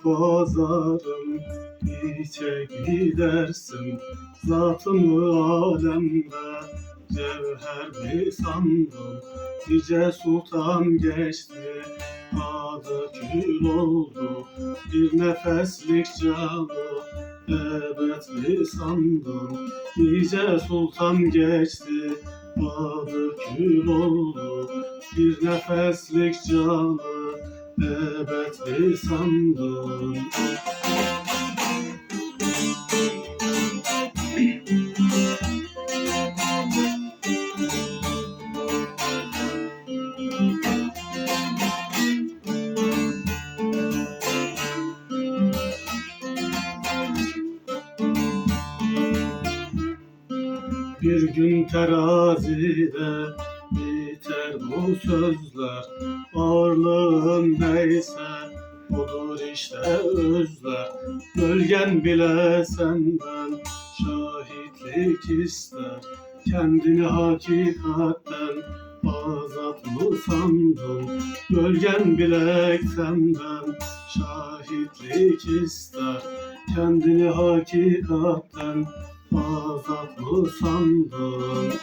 bozarım, hiçe gidersin zatımı alemde. Cevher mi sandım, nice sultan geçti, adı kül oldu bir nefeslik canı. Ebed mi sandım, nice sultan geçti, adı kül oldu bir nefeslik canı. Ebed mi sandım. Bir gün terazide biter bu sözler, ağırlığın neyse odur işte özler. Gölgen bile senden şahitlik ister, kendini hakikatten azat mı sandın? Gölgen bile senden şahitlik ister, kendini hakikatten azat mı sandın?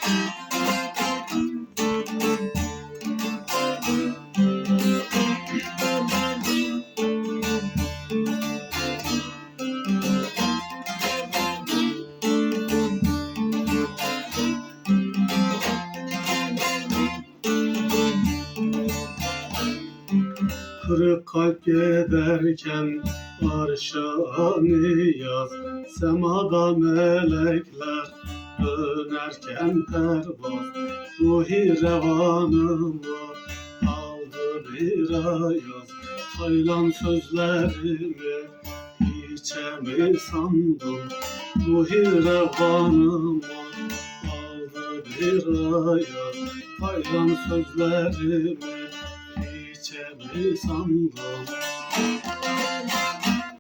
Kırık kalp giderken arşa niyaz, semada melekler dönerken pervaz. Ruhi revanımı aldı bir ayaz, haylan sözlerimi hiçe mi sandım? Ruhi revanımı aldı bir ayaz, haylan sözlerimi hiçe mi sandım?